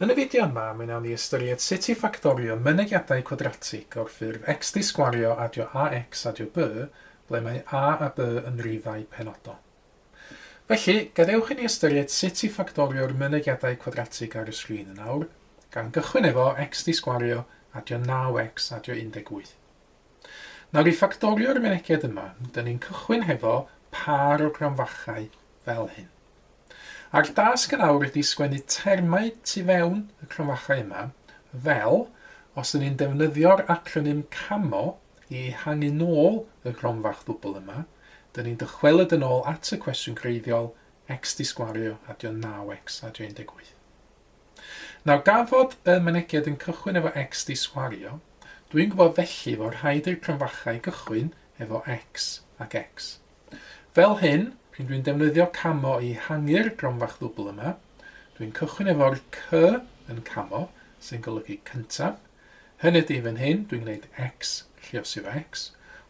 Yn y fideo yma, mi wnawn ni ystyried sut i ffactorio mynegiadau cwadratig o'r ffurf x di sgwario adio ax adio b, ble mae a b yn rifau penodol. Felly, gadewch i ni ystyried sut i ffactorio'r mynegiadau cwadratig ar y sgrin yn awr, gan gychwyn efo x di sgwario adio 9x adio 18. Nawr i ffactorio'r mynegiad yma, dyn ni'n cychwyn hefo par o gronfachau fel hyn. A'r dasg yn awr ydy sgwennu termau tu fewn y cronfachau yma fel os ydyn ni'n defnyddio'r acronym CAMO i ehangu nôl y cronfach ddwbl yma, dyn ni'n dychwelyd yn ôl at y cwestiwn creiddiol x di sgwario adio 9x adio 18. Nawr gafod y mynegiad yn cychwyn efo x di sgwario, dwi'n gwybod felly fod rhaid i'r cronfachau gychwyn efo x ac x. Fel hyn, pryd dwi'n defnyddio camo i hangu'r gronfach ddwbl yma, dwi'n cychwyn efo'r c yn camo, sy'n golygu cyntaf. Hynny ydy fan hyn, dwi'n gwneud x lluosif x,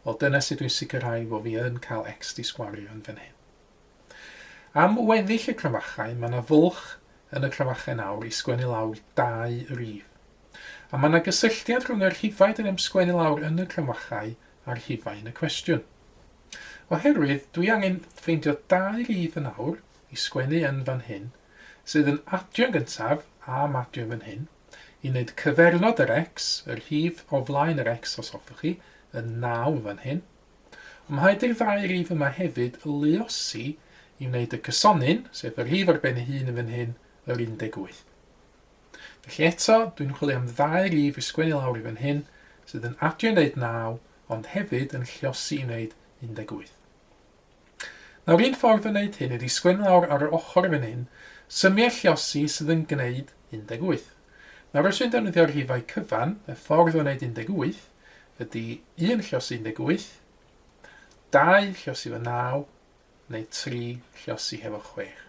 wel dyna sydd dwi'n sicrhau fod fi yn cael x di sgwario yn fan hyn. Am weddill y cronfachau, mae yna fwlch yn y cronfachau nawr i sgwennu lawr 2 rif. A mae yna gysylltiad rhwng yr rhifau dyn ni'n sgwennu lawr yn y cronfachau a'r rhifau yn y cwestiwn. Oherwydd, dwi angen ffeindio 2 rif yn awr i sgwennu yn fan hyn, sydd yn adio gyntaf a madio fan hyn, i wneud cyfernod yr x, yr rhif o flaen yr x os hoffwch chi, yn 9 fan hyn. Ond mae rhaid i'r 2 rif yma hefyd luosi i wneud y cysonyn, sef yr rhif ar ben ei hun yn fan hyn, yr 18. Felly eto, dwi'n chwilio am 2 rif i sgwennu lawr i fan hyn, sydd yn adio i wneud 9, ond hefyd yn lluosi i wneud 18. Nawr un ffordd o wneud hyn ydy sgwennu lawr ar yr ochr fan hyn, symiau lluosi sydd yn gwneud 18. Nawr os dwi'n defnyddio'r rhifau cyfan, y ffordd o wneud 18 ydy 1 lluosi 18, 2 lluosi efo 9, neu 3 lluosi hefo 6.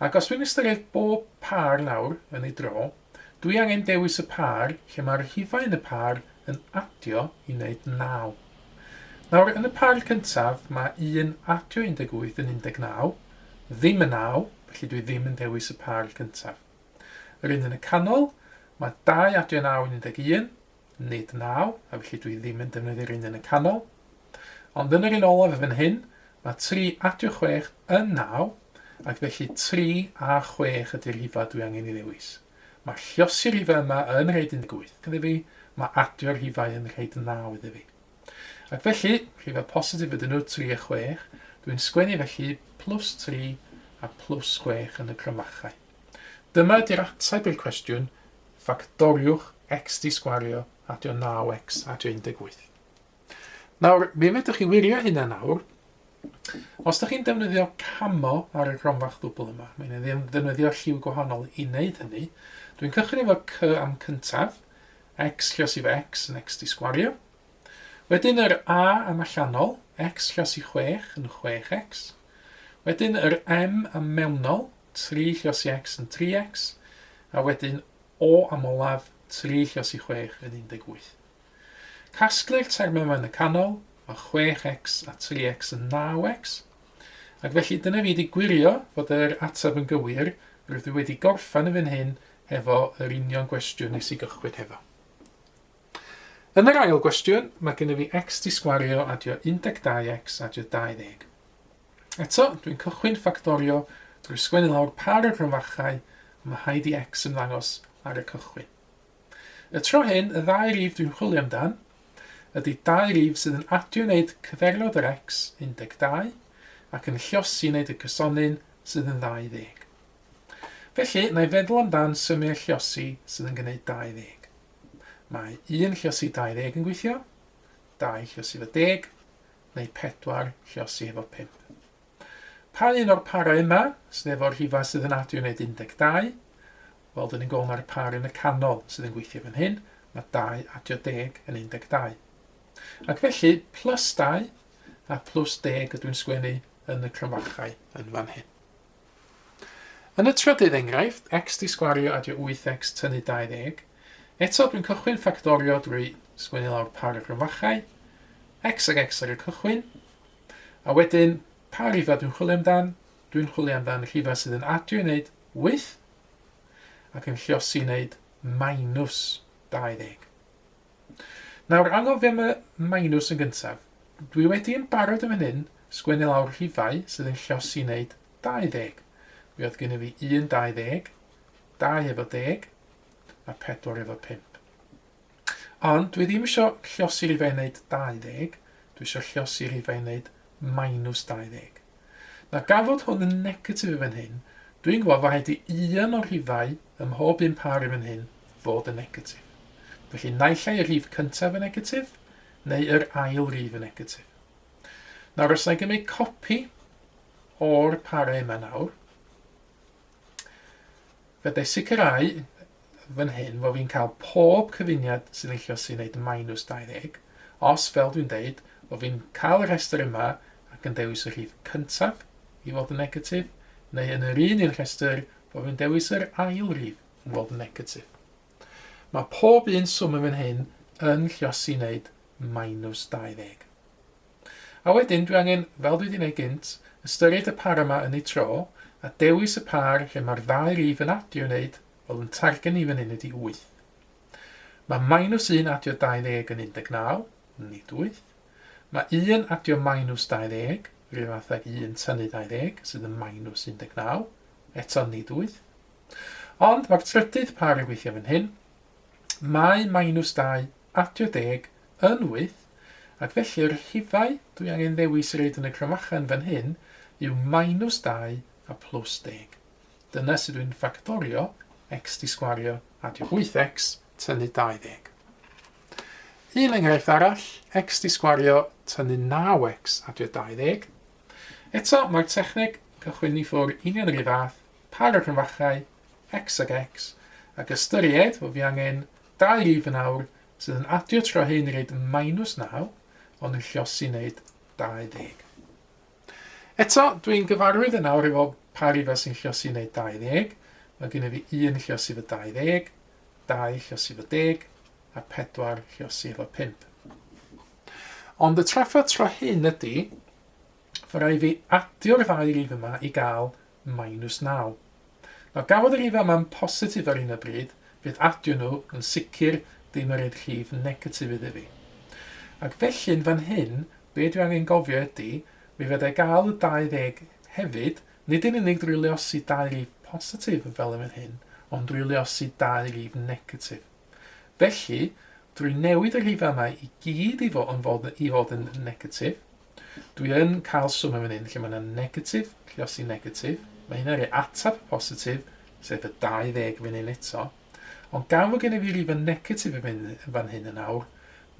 Ac os dwi'n ystyried bob par nawr yn ei dro, dwi angen dewis y par lle mae'r rhifau yn y par yn adio i wneud 9. Nawr, yn y par cyntaf, mae 1 adio 18 yn 19, ddim yn 9, felly dwi ddim yn dewis y par cyntaf. Yr un yn y canol, mae 2 adio 9 yn 11, nid 9, a felly dwi ddim yn defnyddio'r un yn y canol. Ond yn yr un olaf fan hyn, mae 3 adio 6 yn 9, ac felly 3 a 6 ydy'r rhifau dwi angen i ddewis. Mae lluosi'r rhifau yma yn rhaid 18 iddi fi, mae adio'r rhifau yn rhaid 9 iddi fi. Ac felly, rhifau positif ydyn nhw 3 a 6, dwi'n sgwennu felly plus 3 a plus 6 yn y cronfachau. Dyma ydy'r ateb i'r cwestiwn, ffactoriwch x di sgwario adio 9x adio 18. Nawr, mi fedrwch chi wirio hynna nawr. Os ydych chi'n defnyddio camo ar y cronfach ddwbl yma, mae'n defnyddio lliw gwahanol i wneud hynny, dwi'n cychwyn efo c am cyntaf, x lluosif x yn x di sgwario. Wedyn yr a am allanol, x lluosi 6 yn 6x. Wedyn yr m am mewnol, 3 lluosi x yn 3x. A wedyn o am olaf, 3 lluosi 6 yn 18. Casglu'r termau yma yn y canol, a 6x a 3x yn 9x. Ac felly dyna fi wedi gwirio fod yr ateb yn gywir, rydw i wedi gorffan y fan hyn efo yr union gwestiwn nes i gychwyn hefo. Yn yr ail gwestiwn, mae gen i fi x di sgwario adio 12x adio 20. Eto, dwi'n cychwyn ffactorio drwy sgwennu lawr par y cronfachau, a mae rhaid i x yn ddangos ar y cychwyn. Y tro hyn, y 2 rif dwi'n chwilio amdan, ydy 2 rif sydd yn adio wneud cyfernod yr x 12, ac yn lluosi wneud y cysonyn sydd yn 20. Felly, na i feddwl amdan symiau lluosi sydd yn gwneud 20. Mae 1 lluosi 20 yn gweithio, 2 lluosi efo 10, neu 4 lluosi efo 5. Pa un o'r parau yma, sydd efo'r rhifau sydd yn adio wneud 12, wel, dyn ni'n gofyn ar y par yn y canol sydd yn gweithio fan hyn, mae 2 adio 10 yn 12. Ac felly, plus 2 a plus 10 ydw'n sgwennu yn y cronfachau yn fan hyn. Yn y trydydd enghraifft, x di sgwario adio 8x tynnu 20, eto dwi'n cychwyn ffactorio drwy sgwennu lawr par y cronfachau, x ag x ar y cychwyn, a wedyn pa rhifau dwi'n chwilio amdan? Dwi'n chwilio amdan rhifau sydd yn adio i wneud 8, ac yn lluosi wneud minus 20. Nawr, angofio am y minus yn gyntaf. Dwi wedi yn barod yn fan hyn sgwennu lawr rhifau sydd yn lluosi wneud 20. Mi oedd gen i fi 1 20, 2 efo 10, a 4 efo 5. Ond dwi ddim eisiau lluosi rhifau wneud 20, dwi eisiau lluosi rhifau wneud minus 20. Na gafod hwn yn negatif fan hyn, dwi'n gwybod fod rhaid i un o'r rhifau ym mhob un par fan hyn fod yn negatif. Felly naill ai y rhif cyntaf yn negatif, neu yr ail rhif yn negatif. Nawr, os na i gymryd copi o'r parau yma nawr, fydde sicrhau fan hyn fod fi'n cael pob cyfuniad sydd yn lluosi wneud minus 20, os fel dwi'n deud, fod fi'n cael y rhestr yma ac yn dewis y rhif cyntaf i fod yn negatif, neu yn yr un rhestr fod fi'n dewis yr ail rhif i fod yn negatif. Mae pob un swm yn fan hyn yn lluosi wneud minus 20. A wedyn dwi angen, fel dwi wedi gwneud gynt, ystyried y par yma yn ei tro, a dewis y par lle mae'r ddau rhif yn adio wneud, fel yn targen i fan hyn ydi 8. Mae minus 1 adio 20 yn 19, nid 8. Mae 1 adio minus 20, rhyw fath ag 1 tynnu 20, sydd yn minus 19, eto nid 8. Ond mae'r trydydd par yn gweithio fan hyn. Mae minus 2 adio 10 yn 8, ac felly'r rhifau dwi angen ddewis reid yn y crymachan fan hyn yw minus 2 a plus 10. Dyna sydd dwi'n ffactorio x di sgwario adio 8x tynnu 20. Un enghraifft arall, x di sgwario tynnu 9x adio 20. Eto, mae'r techneg cychwyn i ffwrdd union yr un fath, par o'r crymachau, x ag x, ac ystyried fod fi angen 2 rhif yn awr sydd yn adio tro hyn i reid minus 9, ond yn lluosi wneud 20. Eto, dwi'n gyfarwydd yn awr efo par rhifau sy'n lluosi wneud 20. Mae gen i fi 1 lluosi efo 20, 2 lluosi efo 10, a 4 lluosi efo 5. Ond y trafferth tro hyn ydy, fod rhaid fi adio'r ddau rhif yma i gael minus 9. Nawr, gafodd y rhifau yma'n positif ar un o bryd, fydd adio nhw yn sicr ddim yr rhif negatif iddi fi. Ac felly yn fan hyn, be dwi angen gofio ydy, mi fyddai gael y 20 hefyd, nid yn unig drwy luosi 2 rhif positif fel yn hyn, ond drwy luosi 2 rhif negatif. Felly, drwy newid y rhifau yma i gyd i fod yn negatif, dwi yn cael swm yn fan hyn lle mae yna negatif, lluosi negatif, mae hynny'n rhoi atab positif, sef y 20 fan hyn eto, ond gan fod gen i fi rhif yn negatif yn fan hyn yn awr,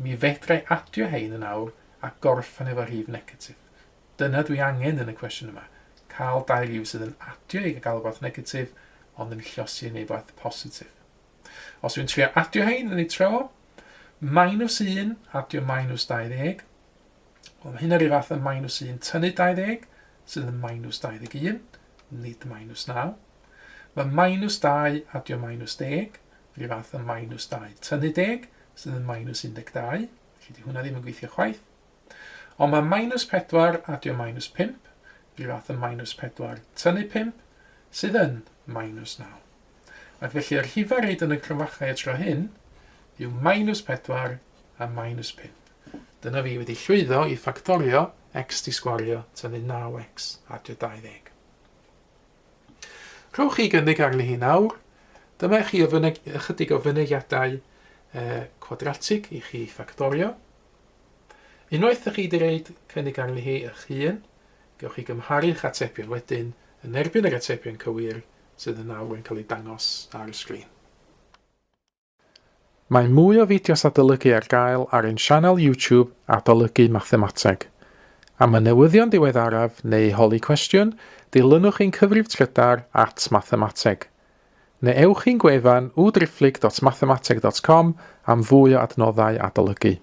mi fedrai adio hein yn awr a gorffan efo rhif negatif. Dyna dwi angen yn y cwestiwn yma. Cael 2 rhif sydd yn adio i gael rhywbeth negatif, ond yn lluosi yn rhywbeth positif. Os dwi'n trio adio hein yn ei tro, minus 1 adio minus 20, ond hyn ar ei fath yn minus 1 tynnu 20, sydd yn minus 21, nid minus 9. Mae minus 2 adio minus 10, rhyw fath yn minus 2 tynnu 10, sydd yn minus 12, felly di hwnna ddim yn gweithio chwaith. Ond mae minus 4 adio minus 5, rhyw fath yn minus 4 tynnu 5, sydd yn minus 9. Ac felly yr rhifau reid yn y crymachau tro hyn yw minus 4 a minus 5. Dyna fi wedi llwyddo i ffactorio x di sgwario tynnu 9x adio 20. Rhowch chi gynnig arni hi nawr. Dyma chi ychydig o fynegiadau cwadratig i chi ffactorio. Unwaith ydych chi wedi gwneud cynnig arni hi eich hun, gewch chi gymharu'ch atebion wedyn yn erbyn yr atebion cywir sydd yn nawr yn cael ei dangos ar y sgrin. Mae mwy o fideos adolygu ar gael ar ein sianel YouTube Adolygu Mathemateg. Am y newyddion diweddaraf neu holi cwestiwn, dilynwch ein cyfrif trydar @mathemateg. Neu ewch i'n gwefan www.mathemateg.com am fwy o adnoddau adolygu.